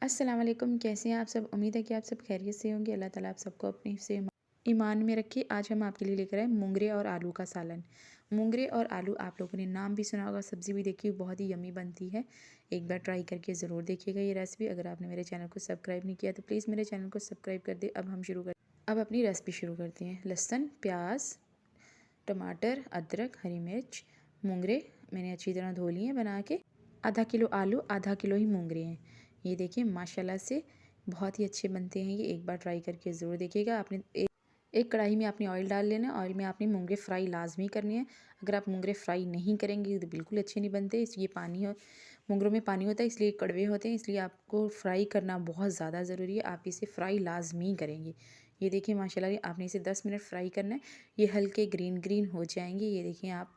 अस्सलाम वालेकुम। कैसे हैं आप सब? उम्मीद है कि आप सब खैरियत से होंगे। अल्लाह ताला आप सबको अपने से ईमान में रखे। आज हम आपके लिए लेकर आए मूंगरे और आलू का सालन। मूंगरे और आलू आप लोगों ने नाम भी सुना होगा, सब्ज़ी भी देखी, बहुत ही यमी बनती है। एक बार ट्राई करके ज़रूर देखिएगा ये रेसिपी। अगर आपने मेरे चैनल को सब्सक्राइब नहीं किया तो प्लीज़ मेरे चैनल को सब्सक्राइब कर दे। अब अपनी रेसिपी शुरू करते हैं। लहसुन, प्याज, टमाटर, अदरक, हरी मिर्च, मूंगरे मैंने अच्छी तरह धो लिए हैं बना के। आधा किलो आलू, आधा किलो ही मूंगरे हैं। ये देखिए माशाल्लाह से बहुत ही अच्छे बनते हैं ये। एक बार ट्राई करके ज़रूर देखिएगा। आपने एक कढ़ाई में आपने ऑयल डाल लेना है। ऑयल में आपने मूंगरे फ्राई लाजमी करने हैं। अगर आप मूंगरे फ्राई नहीं करेंगे तो बिल्कुल अच्छे नहीं बनते। इसलिए पानी हो मूंगरों में पानी होता है, इसलिए कड़वे होते हैं, इसलिए आपको फ्राई करना बहुत ज़्यादा ज़रूरी है। आप इसे फ्राई लाजमी करेंगे। ये देखिए माशाल्लाह आपने इसे 10 मिनट फ्राई करना है। ये हल्के ग्रीन ग्रीन हो जाएंगे। ये देखिए आप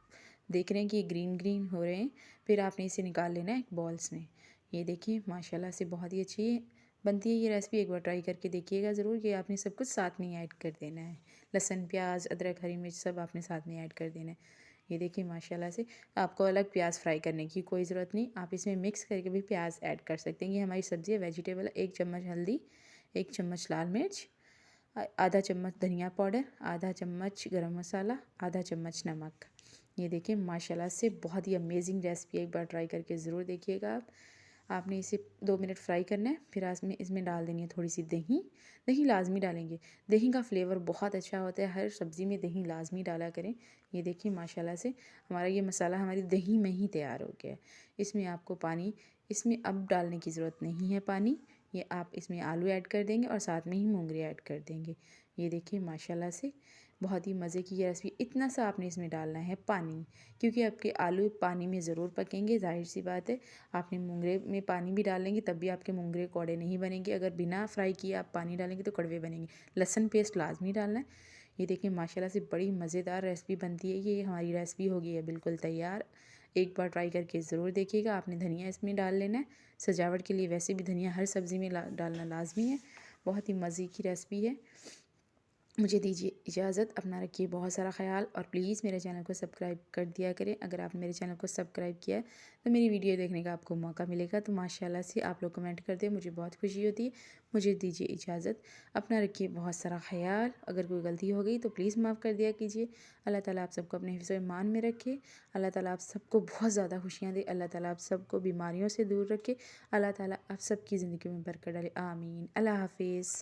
देख रहे हैं कि ये ग्रीन ग्रीन हो रहे हैं। फिर आपने इसे निकाल लेना है एक बॉल्स में। ये देखिए माशाल्लाह से बहुत ही अच्छी बनती है ये रेसिपी। एक बार ट्राई करके देखिएगा ज़रूर। ये आपने सब कुछ साथ में ऐड कर देना है। लहसुन, प्याज, अदरक, हरी मिर्च सब आपने साथ में ऐड कर देना है। ये देखिए माशाल्लाह से आपको अलग प्याज फ्राई करने की कोई ज़रूरत नहीं। आप इसमें मिक्स करके भी प्याज ऐड कर सकते हैं। ये हमारी सब्ज़ी है, वेजिटेबल है। 1 चम्मच हल्दी, 1 चम्मच लाल मिर्च, आधा चम्मच धनिया पाउडर, आधा चम्मच गरम मसाला, आधा चम्मच नमक। ये देखिए माशाल्लाह से बहुत ही अमेजिंग रेसिपी है। एक बार ट्राई करके ज़रूर देखिएगा आप। आपने इसे 2 मिनट फ्राई करना है। फिर इसमें इसमें डाल देनी है थोड़ी सी दही। दही लाजमी डालेंगे। दही का फ्लेवर बहुत अच्छा होता है। हर सब्ज़ी में दही लाजमी डाला करें। ये देखिए माशाल्लाह से हमारा ये मसाला हमारी दही में ही तैयार हो गया है। इसमें आपको पानी इसमें अब डालने की ज़रूरत नहीं है पानी। ये आप इसमें आलू ऐड कर देंगे और साथ में ही मूंगरे ऐड कर देंगे। ये देखिए माशाल्लाह से बहुत ही मज़े की ये रेसिपी। इतना सा आपने इसमें डालना है पानी, क्योंकि आपके आलू पानी में ज़रूर पकेंगे, ज़ाहिर सी बात है। आपने मूंगरे में पानी भी डाल लेंगे तब भी आपके मूंगरे कौड़े नहीं बनेंगे। अगर बिना फ्राई किए आप पानी डालेंगे तो कड़वे बनेंगे। लहसुन पेस्ट लाजमी डालना है। ये देखिए माशाल्लाह से बड़ी मज़ेदार रेसिपी बनती है। ये हमारी रेसिपी हो गई है बिल्कुल तैयार। एक बार ट्राई करके ज़रूर देखिएगा। आपने धनिया इसमें डाल लेना है। सजावट के लिए वैसे भी धनिया हर सब्ज़ी में डालना लाजमी है। बहुत ही मज़े की रेसिपी है। मुझे दीजिए इजाज़त। अपना रखिए बहुत सारा ख्याल और प्लीज़ मेरे चैनल को सब्सक्राइब कर दिया करें। अगर आपने मेरे चैनल को सब्सक्राइब किया है तो मेरी वीडियो देखने का आपको मौका मिलेगा। तो माशाल्लाह से आप लोग कमेंट कर दें, मुझे बहुत खुशी होती है। मुझे दीजिए इजाज़त। अपना रखिए बहुत सारा ख्याल। अगर कोई गलती हो गई तो प्लीज़ माफ़ कर दिया कीजिए। अल्लाह ताला आप सबको अपने हिफ्ज़ ईमान में रखे। अल्लाह ताला आप सबको बहुत ज़्यादा खुशियाँ दे। अल्लाह ताला आप सबको बीमारियों से दूर रखे। अल्लाह ताला आप सबकी ज़िंदगी में बरकत डाले। आमीन। अल्लाह हाफ़िज़।